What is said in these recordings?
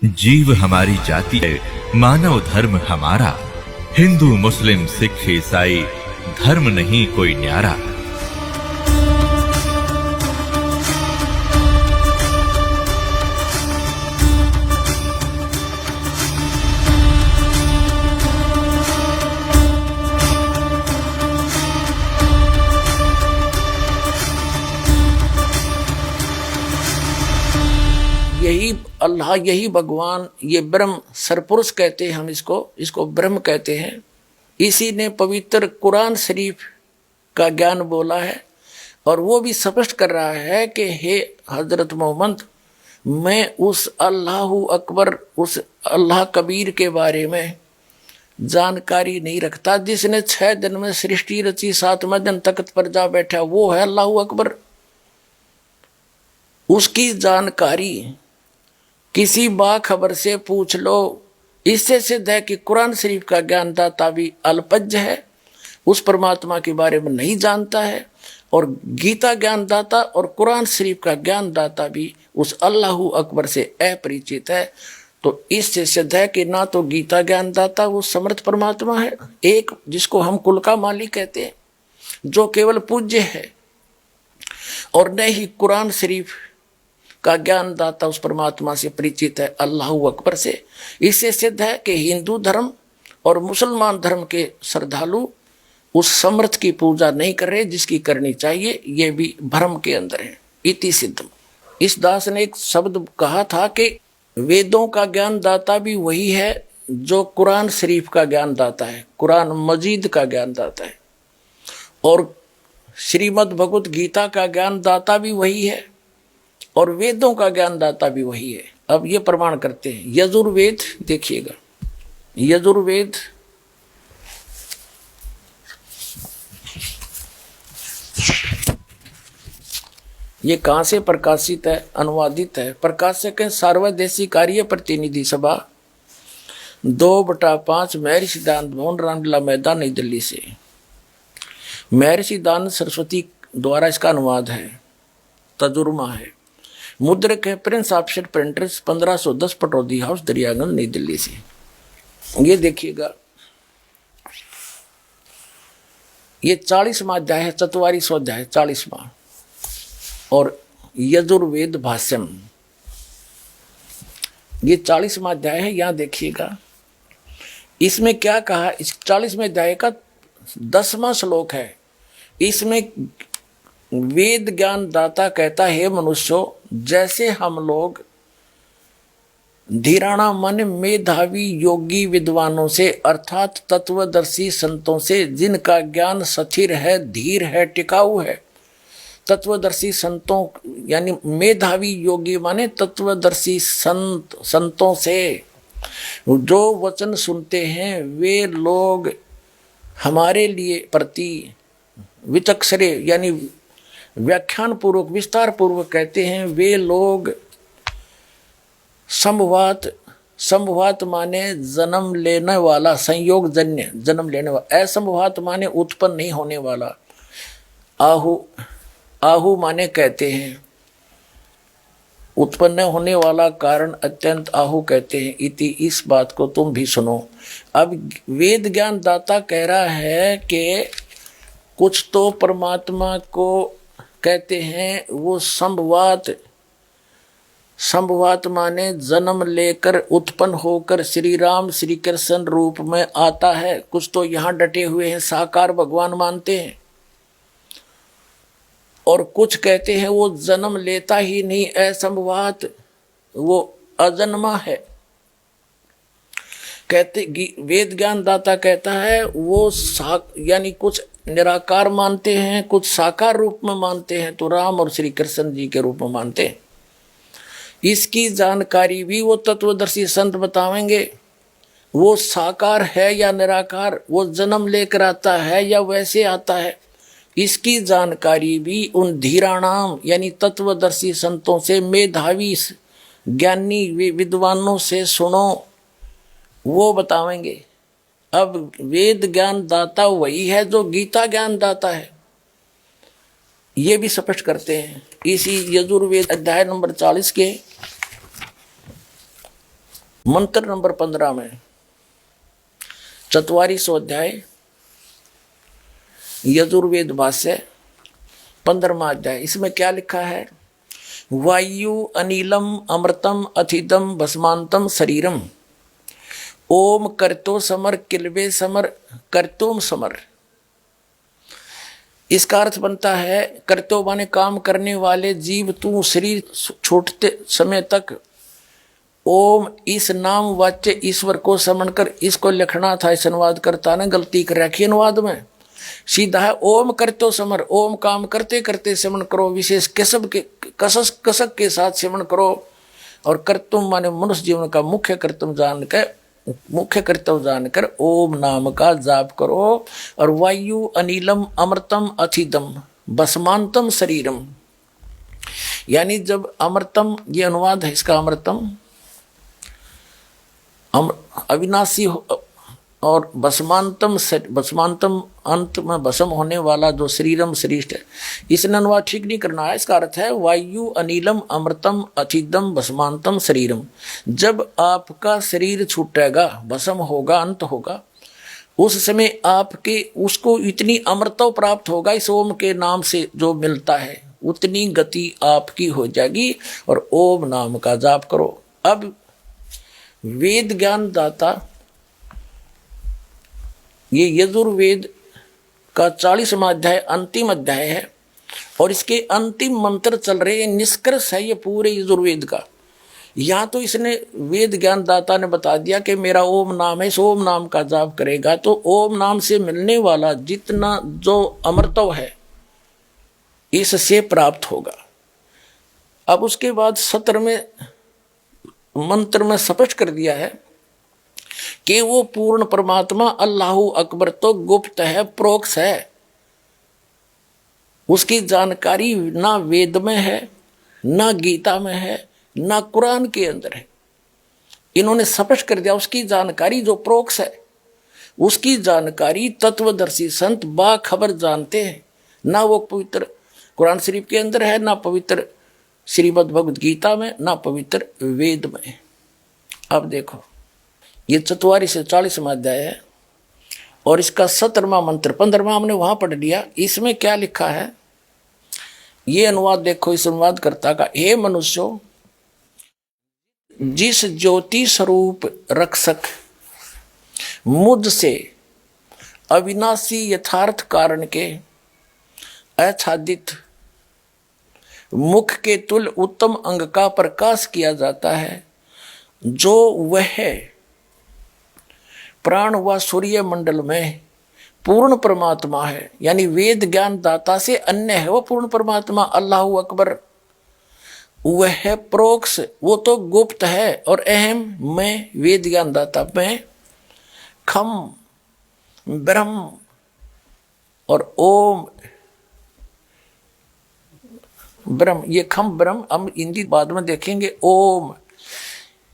जीव हमारी जाति है, मानव धर्म हमारा। हिंदू मुस्लिम सिख ईसाई धर्म नहीं कोई न्यारा। यही अल्लाह, यही भगवान, ये ब्रह्म सरपुरुष कहते हैं हम इसको ब्रह्म कहते हैं। इसी ने पवित्र कुरान शरीफ का ज्ञान बोला है और वो भी स्पष्ट कर रहा है कि हे हजरत मोहम्मद, मैं उस अल्लाह अकबर, उस अल्लाह कबीर के बारे में जानकारी नहीं रखता जिसने 6 दिन में सृष्टि रची, 7वें दिन तख्त पर जा बैठा। वो है अल्लाह अकबर। उसकी जानकारी किसी बाखबर से पूछ लो। इससे सिद्ध है कि कुरान शरीफ का ज्ञानदाता भी अल्पज्ञ है, उस परमात्मा के बारे में नहीं जानता है। और गीता ज्ञानदाता और कुरान शरीफ का ज्ञानदाता भी उस अल्लाह अकबर से अपरिचित है। तो इससे सिद्ध है कि ना तो गीता ज्ञानदाता वो समर्थ परमात्मा है, एक जिसको हम कुल का मालिक कहते हैं, जो केवल पूज्य है, और न ही कुरान शरीफ का ज्ञानदाता उस परमात्मा से परिचित है, अल्लाह अकबर से। इससे सिद्ध है कि हिंदू धर्म और मुसलमान धर्म के श्रद्धालु उस समर्थ की पूजा नहीं कर रहे जिसकी करनी चाहिए। ये भी भ्रम के अंदर है। इति सिद्धम। इस दास ने एक शब्द कहा था कि वेदों का ज्ञानदाता भी वही है जो कुरान शरीफ का ज्ञानदाता है, कुरान मजीद का ज्ञानदाता है, और श्रीमद् भगवत गीता का ज्ञानदाता भी वही है, और वेदों का ज्ञानदाता भी वही है। अब ये प्रमाण करते हैं। यजुर्वेद देखिएगा, यजुर्वेद ये कहाँ से प्रकाशित है, अनुवादित है। प्रकाशक है सार्वदेशी कार्य प्रतिनिधि सभा 2/5 महर्षि दानंद भवन, रामलीला मैदान, नई दिल्ली से। महर्षि दानंद सरस्वती द्वारा इसका अनुवाद है, तजुर्मा है। मुद्रक है Prince offset printers, 1510 Pataudi house, Daryaganj, नई दिल्ली से। ये देखिएगा, ये 40वां अध्याय है, 44वां अध्याय, 40वां। और यजुर्वेद भाष्यम, ये 40वां अध्याय है। यहां देखिएगा इसमें क्या कहा। इस 40वें अध्याय का 10वां श्लोक है। इसमें वेद ज्ञान दाता कहता है, मनुष्यों, जैसे हम लोग धीराणा मन मेधावी योगी विद्वानों से अर्थात तत्वदर्शी संतों से, जिनका ज्ञान स्थिर है, धीर है, टिकाऊ है। तत्वदर्शी संतों यानी मेधावी योगी माने तत्वदर्शी संतों से जो वचन सुनते हैं, वे लोग हमारे लिए प्रति विचक्षरे यानी व्याख्यान पूर्वक, विस्तार पूर्वक कहते हैं। वे लोग संभवात माने जन्म लेने वाला, संयोग जन्य जन्म लेने वाला। असंभवात माने उत्पन्न नहीं होने वाला। आहु माने कहते हैं उत्पन्न होने वाला कारण, अत्यंत आहु कहते हैं। इति, इस बात को तुम भी सुनो। अब वेद ज्ञान दाता कह रहा है कि कुछ तो परमात्मा को कहते हैं वो संभवात माने जन्म लेकर, उत्पन्न होकर श्री राम श्री कृष्ण रूप में आता है। कुछ तो यहाँ डटे हुए हैं, साकार भगवान मानते हैं, और कुछ कहते हैं वो जन्म लेता ही नहीं, असंभवात, वो अजन्मा है। कहते वेद ज्ञान दाता कहता है वो यानी कुछ निराकार मानते हैं, कुछ साकार रूप में मानते हैं, तो राम और श्री कृष्ण जी के रूप में मानते हैं। इसकी जानकारी भी वो तत्वदर्शी संत बतावेंगे। वो साकार है या निराकार, वो जन्म लेकर आता है या वैसे आता है, इसकी जानकारी भी उन धीराणाम यानी तत्वदर्शी संतों से, मेधावी ज्ञानी विद्वानों से सुनो, वो बतावेंगे। अब वेद ज्ञान दाता वही है जो गीता ज्ञान दाता है, ये भी स्पष्ट करते हैं। इसी यजुर्वेद अध्याय नंबर 40 के मंत्र नंबर 15 में 44वां अध्याय यजुर्वेद भाष्य 15वां अध्याय, इसमें क्या लिखा है? वायु अनिलम अमृतम अथिदम भस्मांतम शरीरम ओम करतो समर किलवे समर करतोम समर। इसका अर्थ बनता है करतो माने काम करने वाले जीव, तू शरीर छोड़ते समय तक ओम इस नाम वाच्य ईश्वर को समझ कर, इसको लिखना था। इस अनुवाद करता ने गलती कर रखी अनुवाद में, सीधा है ओम करतो समर, ओम काम करते करते सेवन करो, विशेष कसक के साथ सेवन करो। और कर्तव्य माने मनुष्य जीवन का मुख्य कर्तव्य जानकर ओम नाम का जाप करो। और वायु अनिलम अमृतम अथिदम भस्मांतम शरीरम, यानी जब अमृतम, ये अनुवाद है इसका, अमृतम अविनाशी और भस्मांतम अंत में भस्म होने वाला जो शरीरम श्रेष्ठ है, इसने अनुवाद ठीक नहीं करना है। इसका अर्थ है वायु अनिलम अमृतम अथिदम भस्मांतम शरीरम। जब आपका शरीर छूटेगा, भस्म होगा, अंत होगा, उस समय आपके उसको इतनी अमृतव प्राप्त होगा, इस ओम के नाम से जो मिलता है उतनी गति आपकी हो जाएगी। और ओम नाम का जाप करो। अब वेद ज्ञान दाता, ये यजुर्वेद का 40वां अध्याय अंतिम अध्याय है और इसके अंतिम मंत्र चल रहे हैं। निष्कर्ष है ये पूरे यजुर्वेद का। यहाँ तो इसने वेद ज्ञान दाता ने बता दिया कि मेरा ओम नाम है, इस ओम नाम का जाप करेगा तो ओम नाम से मिलने वाला जितना जो अमृतव है इससे प्राप्त होगा। अब उसके बाद 17वें मंत्र में स्पष्ट कर दिया है कि वो पूर्ण परमात्मा अल्लाहु अकबर तो गुप्त है, प्रोक्ष है। उसकी जानकारी ना वेद में है, ना गीता में है, ना कुरान के अंदर है। इन्होंने स्पष्ट कर दिया उसकी जानकारी जो प्रोक्ष है, उसकी जानकारी तत्वदर्शी संत बाखबर जानते हैं। ना वो पवित्र कुरान शरीफ के अंदर है, ना पवित्र श्रीमद् भगवद गीता में, ना पवित्र वेद में। अब देखो ये 44 से 40वां अध्याय है और इसका 17वां मंत्र 15वां हमने वहां पढ़ लिया। इसमें क्या लिखा है ये अनुवाद देखो। इस अनुवाद करता का, हे मनुष्यों, जिस ज्योति स्वरूप रक्षक मुझसे अविनाशी यथार्थ कारण के आच्छादित मुख के तुल उत्तम अंग का प्रकाश किया जाता है, जो वह प्राण व सूर्य मंडल में पूर्ण परमात्मा है, यानी वेद ज्ञान दाता से अन्य है वो पूर्ण परमात्मा अल्लाहु अकबर। वह प्रोक्ष, वो तो गुप्त है। और अहम, मैं वेद ज्ञान दाता में, खम ब्रह्म और ओम ब्रह्म, ये खम ब्रह्म हम हिंदी बाद में देखेंगे। ओम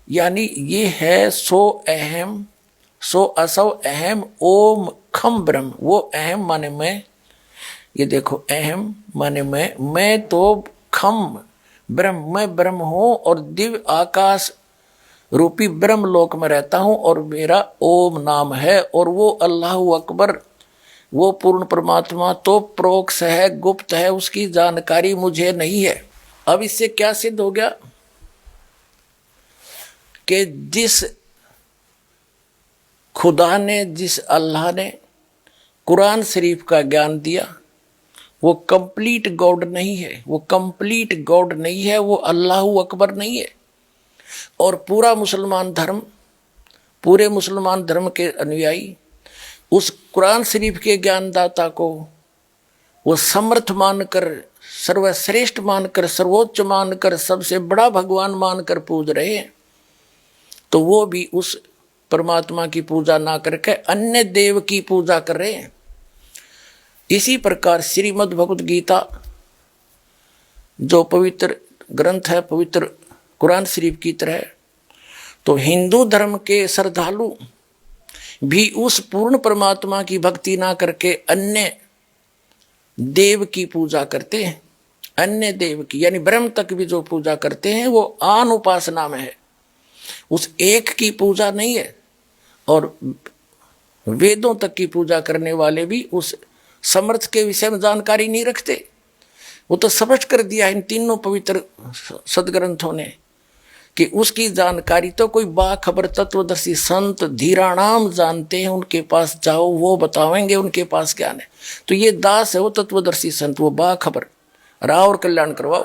यानी ये है सो अहम सो असव अहम ओम खम ब्रह्म। वो अहम माने मैं, ये देखो अहम माने मैं तो खम ब्रह्म, मैं ब्रह्म हूं और दिव्य आकाश रूपी ब्रह्म लोक में रहता हूं और मेरा ओम नाम है। और वो अल्लाहु अकबर, वो पूर्ण परमात्मा तो प्रोक्ष है, गुप्त है, उसकी जानकारी मुझे नहीं है। अब इससे क्या सिद्ध हो गया कि जिस खुदा ने, जिस अल्लाह ने कुरान शरीफ का ज्ञान दिया वो कंप्लीट गॉड नहीं है, वो कंप्लीट गॉड नहीं है, वो अल्लाहु अकबर नहीं है। और पूरा मुसलमान धर्म, पूरे मुसलमान धर्म के अनुयायी उस कुरान शरीफ के ज्ञानदाता को वो समर्थ मानकर, सर्वश्रेष्ठ मानकर, सर्वोच्च मानकर, सबसे बड़ा भगवान मानकर पूज रहे हैं। तो वो भी उस परमात्मा की पूजा ना करके अन्य देव की पूजा कर रहे हैं। इसी प्रकार श्रीमद् भगवद गीता जो पवित्र ग्रंथ है, पवित्र कुरान शरीफ की तरह, तो हिंदू धर्म के श्रद्धालु भी उस पूर्ण परमात्मा की भक्ति ना करके अन्य देव की पूजा करते हैं। अन्य देव की यानी ब्रह्म तक भी जो पूजा करते हैं वो आन उपासना में है। उस एक की पूजा नहीं है। और वेदों तक की पूजा करने वाले भी उस समर्थ के विषय में जानकारी नहीं रखते। वो तो स्पष्ट कर दिया इन तीनों पवित्र सदग्रंथों ने कि उसकी जानकारी तो कोई बाखबर तत्वदर्शी संत धीराणाम जानते हैं, उनके पास जाओ, वो बतावेंगे, उनके पास ज्ञान है। तो ये दास है वो तत्वदर्शी संत, वो बाखबर। राव और कल्याण करवाओ।